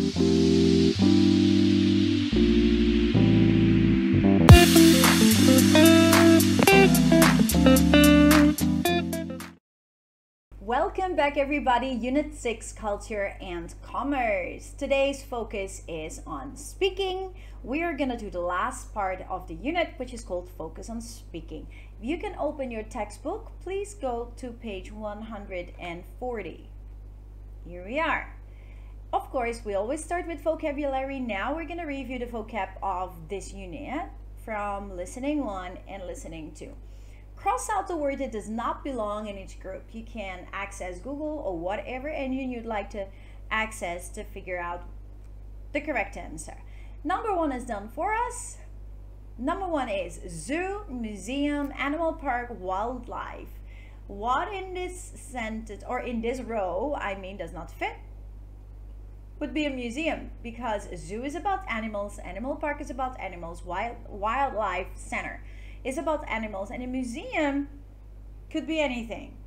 Welcome back everybody, Unit 6 Culture and Commerce. Today's focus is on speaking. We are going to do the last part of the unit, which is called Focus on Speaking. If you can open your textbook, please go to page 140. Here we are. Of course, we always start with vocabulary. Now we're going to review the vocab of this unit from listening 1 and listening 2. Cross out the word that does not belong in each group. You can access Google or whatever engine you'd like to access to figure out the correct answer. Number 1 is done for us. Number 1 is zoo, museum, animal park, wildlife. What in this sentence or in this row, does not fit, would be a museum, because a zoo is about animals, animal park is about animals, wildlife center is about animals, and a museum could be anything.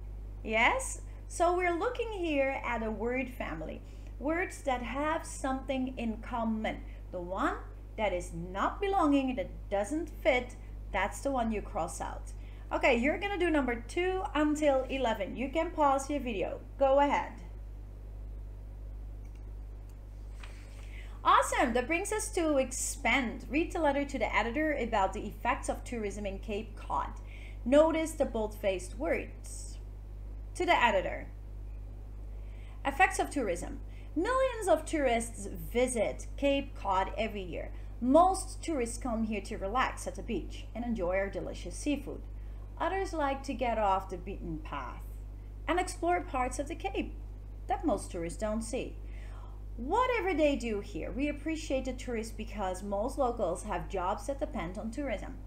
Yes? So we're looking here at a word family. Words that have something in common. The one that is not belonging, that doesn't fit, that's the one you cross out. Okay, you're gonna do number 2 until 11. You can pause your video. Go ahead. Awesome, that brings us to expand. Read the letter to the editor about the effects of tourism in Cape Cod. Notice the bold-faced words. To the editor. Effects of tourism. Millions of tourists visit Cape Cod every year. Most tourists come here to relax at the beach and enjoy our delicious seafood. Others like to get off the beaten path and explore parts of the Cape that most tourists don't see. Whatever they do here, we appreciate the tourists because most locals have jobs that depend on tourism,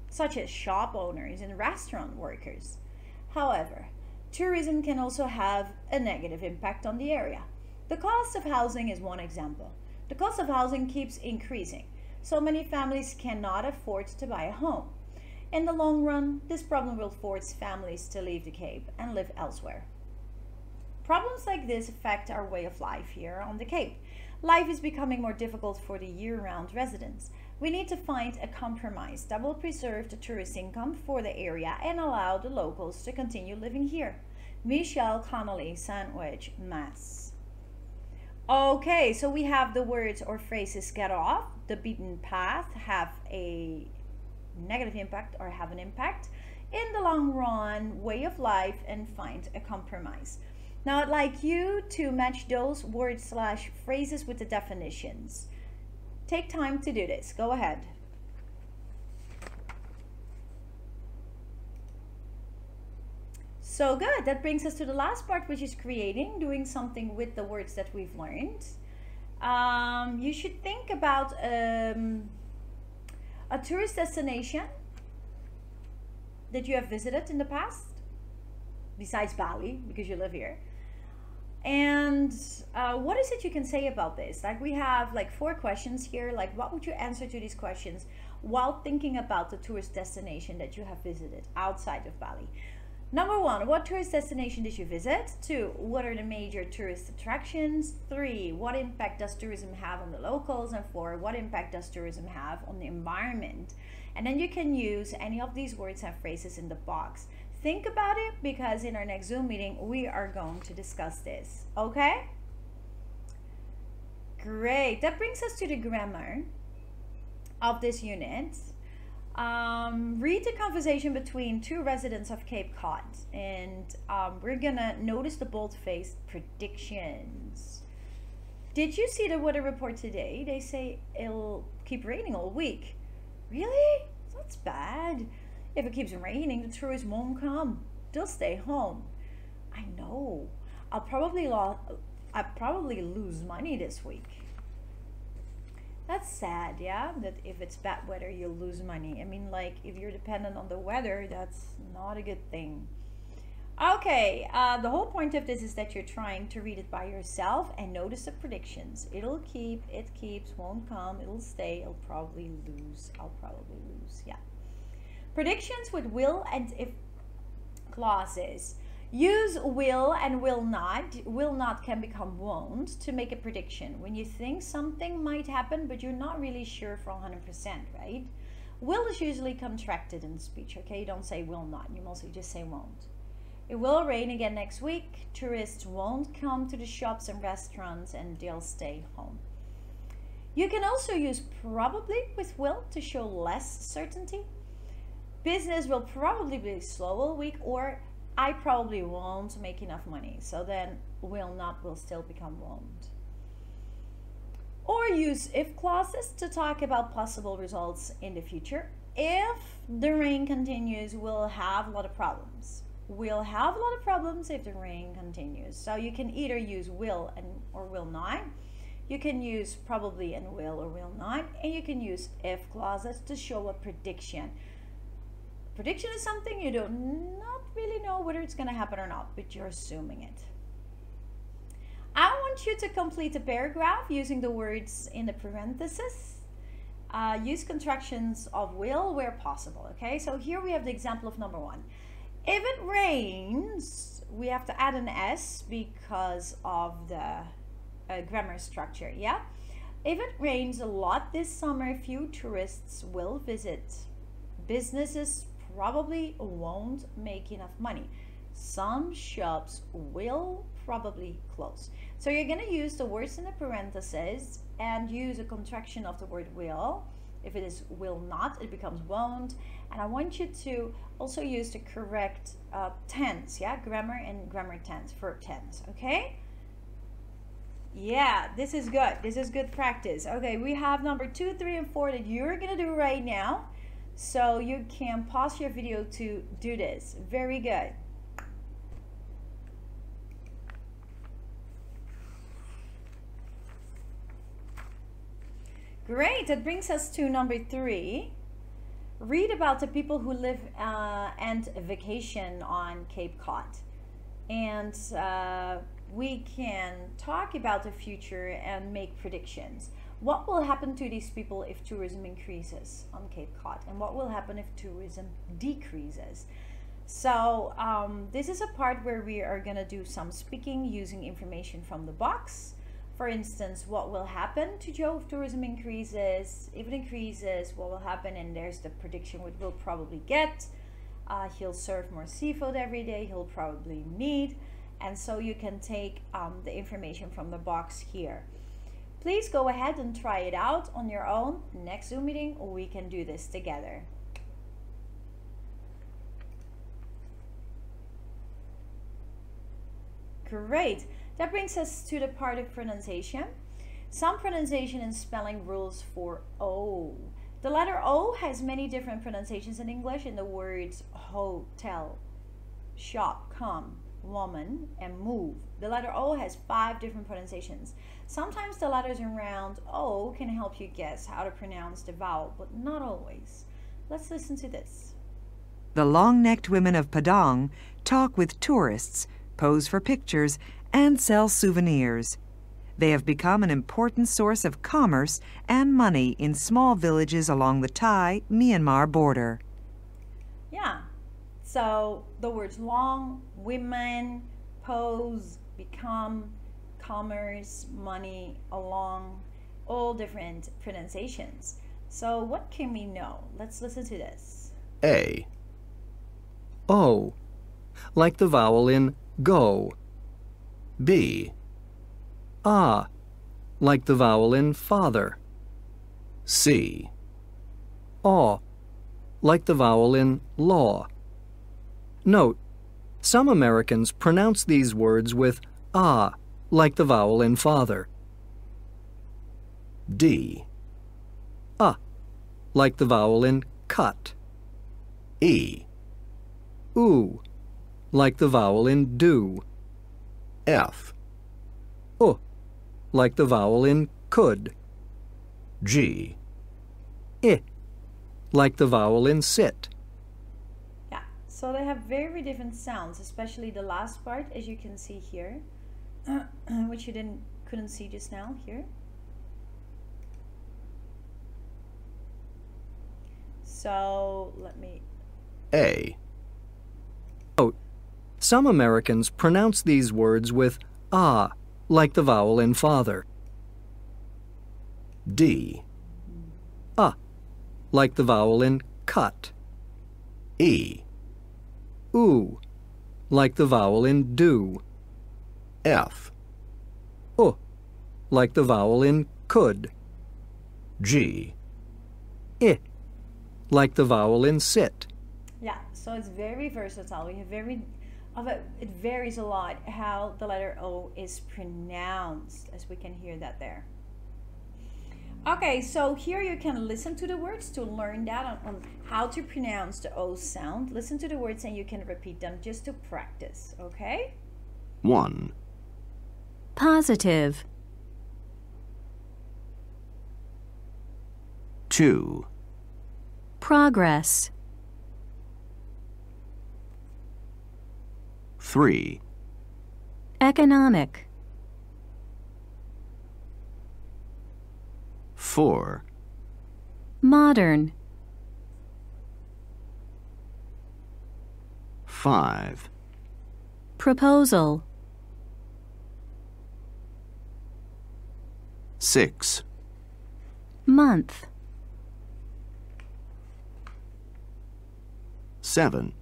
such as shop owners and restaurant workers. However, tourism can also have a negative impact on the area. The cost of housing is one example. The cost of housing keeps increasing, so many families cannot afford to buy a home. In the long run, this problem will force families to leave the Cape and live elsewhere. Problems like this affect our way of life here on the Cape. Life is becoming more difficult for the year-round residents. We need to find a compromise that will preserve the tourist income for the area and allow the locals to continue living here. Michelle Connolly, Sandwich, Mass. Okay, so we have the words or phrases get off the beaten path, have a negative impact or have an impact in the long run, way of life, and find a compromise. Now I'd like you to match those words / phrases with the definitions. Take time to do this. Go ahead. So good. That brings us to the last part, which is creating, doing something with the words that we've learned. You should think about a tourist destination that you have visited in the past, besides Bali, because you live here. And what is it you can say about this? Like, we have like 4 questions here. Like, what would you answer to these questions while thinking about the tourist destination that you have visited outside of Bali? Number 1, what tourist destination did you visit? 2, what are the major tourist attractions? 3, what impact does tourism have on the locals? And 4, what impact does tourism have on the environment? And then you can use any of these words and phrases in the box. Think about it, because in our next Zoom meeting, we are going to discuss this. Okay? Great. That brings us to the grammar of this unit. Read the conversation between 2 residents of Cape Cod, and we're gonna notice the bold-faced predictions. Did you see the weather report today? They say it'll keep raining all week. Really? That's bad. If it keeps raining, the tourists won't come. They'll stay home. I know. I'll probably lose money this week. That's sad, yeah? That if it's bad weather, you'll lose money. I mean, like, if you're dependent on the weather, that's not a good thing. Okay, the whole point of this is that you're trying to read it by yourself and notice the predictions. It'll keep, it keeps, won't come, it'll stay, I'll probably lose, yeah. Predictions with will and if clauses. Use will and will not. Will not can become won't to make a prediction. When you think something might happen, but you're not really sure for 100%, right? Will is usually contracted in speech, okay? You don't say will not. You mostly just say won't. It will rain again next week. Tourists won't come to the shops and restaurants and they'll stay home. You can also use probably with will to show less certainty. Business will probably be slow all week, or I probably won't make enough money. So then will not will still become won't. Or use if clauses to talk about possible results in the future. If the rain continues, we'll have a lot of problems. We'll have a lot of problems if the rain continues. So you can either use will and or will not. You can use probably and will or will not. And you can use if clauses to show a prediction. Prediction is something you do not really know whether it's going to happen or not, but you're assuming it. I want you to complete a paragraph using the words in the parentheses. Use contractions of will where possible, okay? So here we have the example of number 1. If it rains, we have to add an S because of the grammar structure, yeah? If it rains a lot this summer, few tourists will visit. Businesses probably won't make enough money. Some shops will probably close. So you're going to use the words in the parentheses and use a contraction of the word will. If it is will not, it becomes won't. And I want you to also use the correct tense, yeah, grammar and grammar tense, verb tense, okay? Yeah, this is good. This is good practice. Okay, we have number 2, 3, and 4 that you're gonna do right now. So you can pause your video to do this. Very good. Great, that brings us to number 3. Read about the people who live and vacation on Cape Cod. And we can talk about the future and make predictions. What will happen to these people if tourism increases on Cape Cod? And what will happen if tourism decreases? So this is a part where we are going to do some speaking using information from the box. For instance, what will happen to Joe if tourism increases? If it increases, what will happen? And there's the prediction what we'll probably get. He'll serve more seafood every day. He'll probably need. And so you can take the information from the box here. Please go ahead and try it out on your own. Next Zoom meeting, we can do this together. Great. That brings us to the part of pronunciation. Some pronunciation and spelling rules for O. The letter O has many different pronunciations in English in the words hotel, shop, come, woman, and move. The letter O has 5 different pronunciations. Sometimes the letters around O can help you guess how to pronounce the vowel, but not always. Let's listen to this. The long-necked women of Padang talk with tourists, pose for pictures, and sell souvenirs. They have become an important source of commerce and money in small villages along the Thai-Myanmar border. Yeah, so the words long, women, pose, become, commerce, money, along, all different pronunciations. So what can we know? Let's listen to this. A. O, like the vowel in go. B. Ah, like the vowel in father. C. Aw, like the vowel in law. Note, some Americans pronounce these words with ah, like the vowel in father. D. Like the vowel in cut. E. Oo, like the vowel in do. F. Like the vowel in could. G. I, like the vowel in sit. Yeah, so they have very different sounds, especially the last part, as you can see here, which you couldn't see just now here. So let me. A. Note, Some Americans pronounce these words with ah, like the vowel in father. D. Like the vowel in cut. E. Oo, like the vowel in do. F. Like the vowel in could. G. I, like the vowel in sit. Yeah, so it's very versatile. We have it varies a lot how the letter O is pronounced, as we can hear that there. Okay, so here you can listen to the words to learn that on how to pronounce the O sound. Listen to the words and you can repeat them just to practice, okay? 1. Positive. 2. Progress. 3. Economic. 4. Modern. 5. Proposal. 6. Month. 7.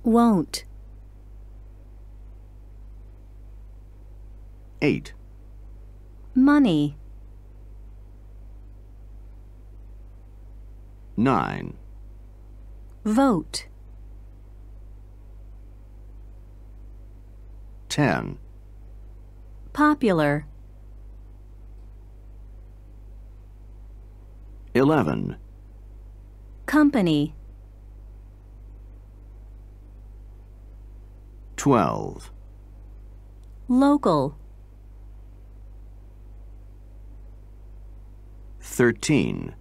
Won't. 8. Money. 9. Vote. 10. Popular. 11. Company. 12. Local. 13.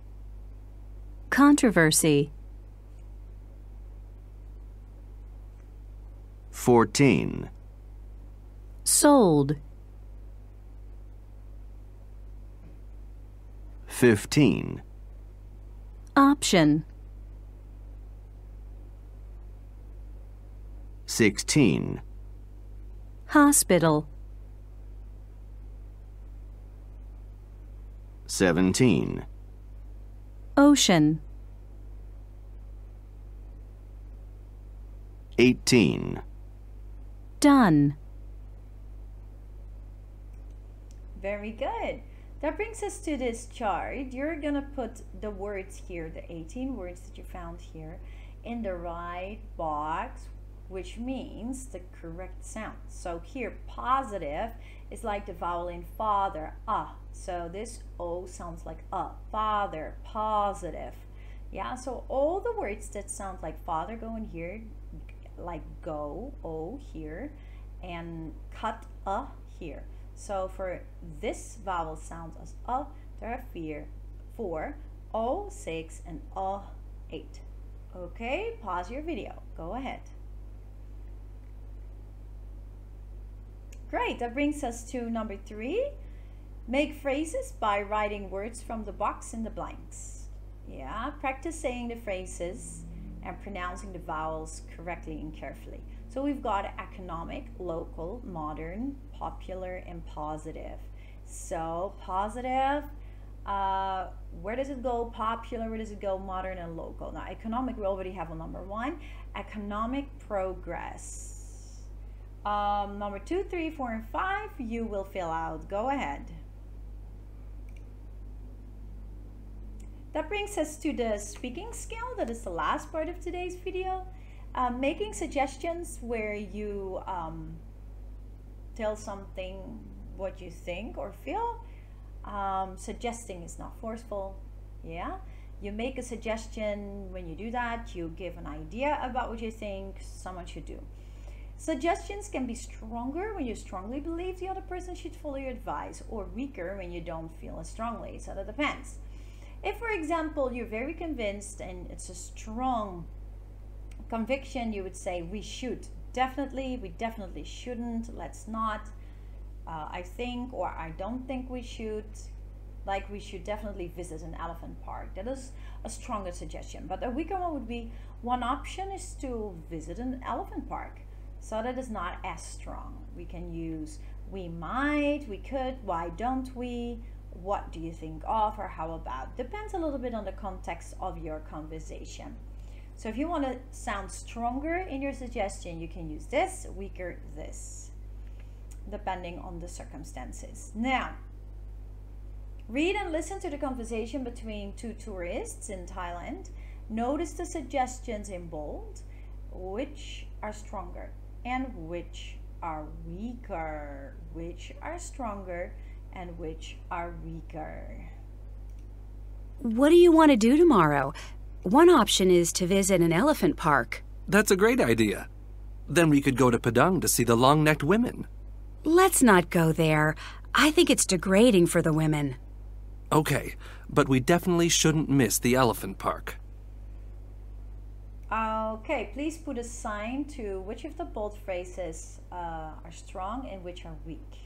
Controversy. 14. Sold. 15. Option. 16. Hospital. 17. Ocean. 18. Done. Very good. That brings us to this chart. You're gonna put the words here, the 18 words that you found here, in the right box, which means the correct sound. So here, positive is like the vowel in father, ah. So this O sounds like father, positive. Yeah, so all the words that sound like father go in here, like go, O here, and cut, here. So for this vowel sounds as there are 4, O, 6, and 8. Okay, pause your video. Go ahead. Great, that brings us to number 3. Make phrases by writing words from the box in the blanks. Yeah, practice saying the phrases and pronouncing the vowels correctly and carefully. So we've got economic, local, modern, popular, and positive. So positive, where does it go? Popular, where does it go? Modern and local. Now economic, we already have on number 1. Economic progress. Number 2, 3, 4, and 5, you will fill out. Go ahead. That brings us to the speaking skill. That is the last part of today's video. Making suggestions where you tell something what you think or feel. Suggesting is not forceful. Yeah, you make a suggestion. When you do that, you give an idea about what you think someone should do. Suggestions can be stronger when you strongly believe the other person should follow your advice, or weaker when you don't feel as strongly. So that depends. If, for example, you're very convinced and it's a strong conviction, you would say we should. Definitely, we definitely shouldn't. Let's not. I think, or I don't think we should. Like, we should definitely visit an elephant park. That is a stronger suggestion. But a weaker one would be, one option is to visit an elephant park. So that is not as strong. We can use we might, we could, why don't we, what do you think of, or how about. Depends a little bit on the context of your conversation. So if you want to sound stronger in your suggestion, you can use this, weaker this, depending on the circumstances. Now, read and listen to the conversation between two tourists in Thailand. Notice the suggestions in bold, which are stronger and which are weaker, which are stronger and which are weaker. What do you want to do tomorrow? One option is to visit an elephant park. That's a great idea. Then we could go to Padang to see the long-necked women. Let's not go there. I think it's degrading for the women. Okay, but we definitely shouldn't miss the elephant park. Okay, please put a sign to which of the bold phrases are strong and which are weak.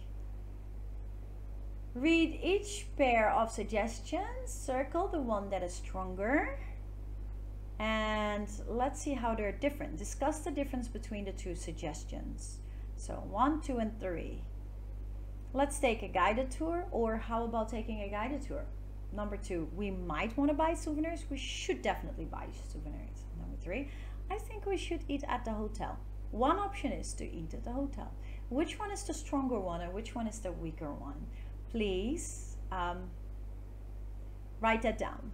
Read each pair of suggestions, circle the one that is stronger, and let's see how they're different. Discuss the difference between the two suggestions. So 1, 2, and 3. Let's take a guided tour, or how about taking a guided tour? Number 2, we might want to buy souvenirs. We should definitely buy souvenirs. Number 3, I think we should eat at the hotel. One option is to eat at the hotel. Which one is the stronger one and which one is the weaker one? Please write that down.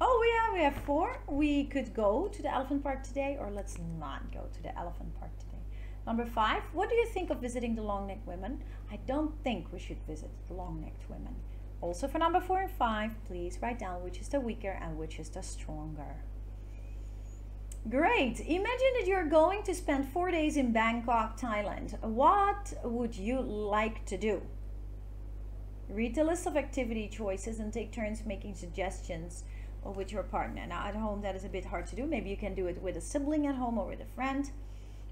Oh yeah, we have 4. We could go to the elephant park today, or let's not go to the elephant park today. Number 5, what do you think of visiting the long-necked women? I don't think we should visit the long-necked women. Also for number 4 and 5, please write down which is the weaker and which is the stronger. Great. Imagine that you're going to spend 4 days in Bangkok, Thailand. What would you like to do? Read the list of activity choices and take turns making suggestions with your partner. Now at home that is a bit hard to do. Maybe you can do it with a sibling at home or with a friend.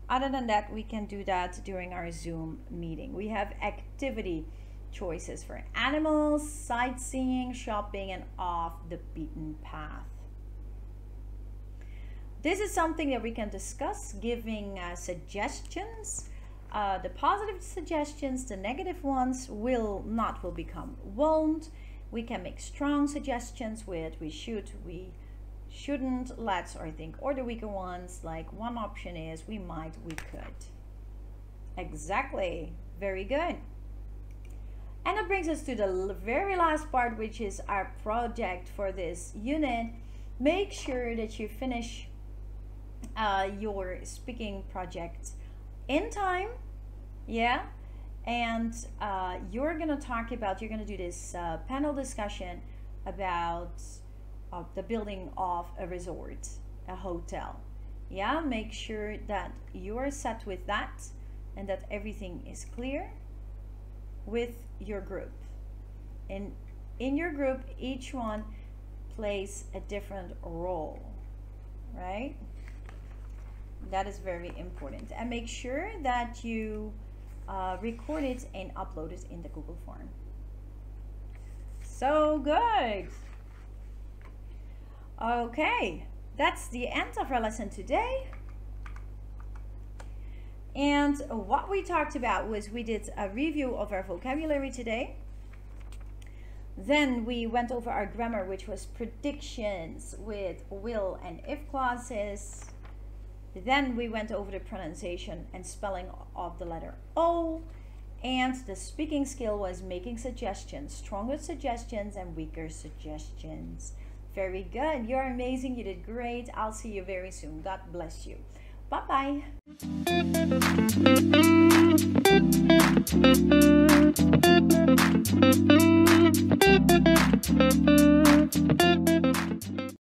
Other than that, we can do that during our Zoom meeting. We have activity choices for animals, sightseeing, shopping, and off the beaten path. This is something that we can discuss, giving suggestions. The positive suggestions, the negative ones will become won't. We can make strong suggestions with we should, we shouldn't, let's, or I think, or the weaker ones, like one option is we might, we could. Exactly. Very good. And that brings us to the very last part, which is our project for this unit. Make sure that you finish your speaking project in time, yeah, and you're gonna do this panel discussion about the building of a resort, a hotel. Yeah, make sure that you are set with that and that everything is clear with your group. And in your group, each one plays a different role, right? That is very important. And make sure that you record it and upload it in the Google form. So good. Okay, that's the end of our lesson today. And what we talked about was we did a review of our vocabulary today. Then we went over our grammar, which was predictions with will and if clauses. Then we went over the pronunciation and spelling of the letter O. And the speaking skill was making suggestions, stronger suggestions and weaker suggestions. Very good. You're amazing. You did great. I'll see you very soon. God bless you. Bye-bye.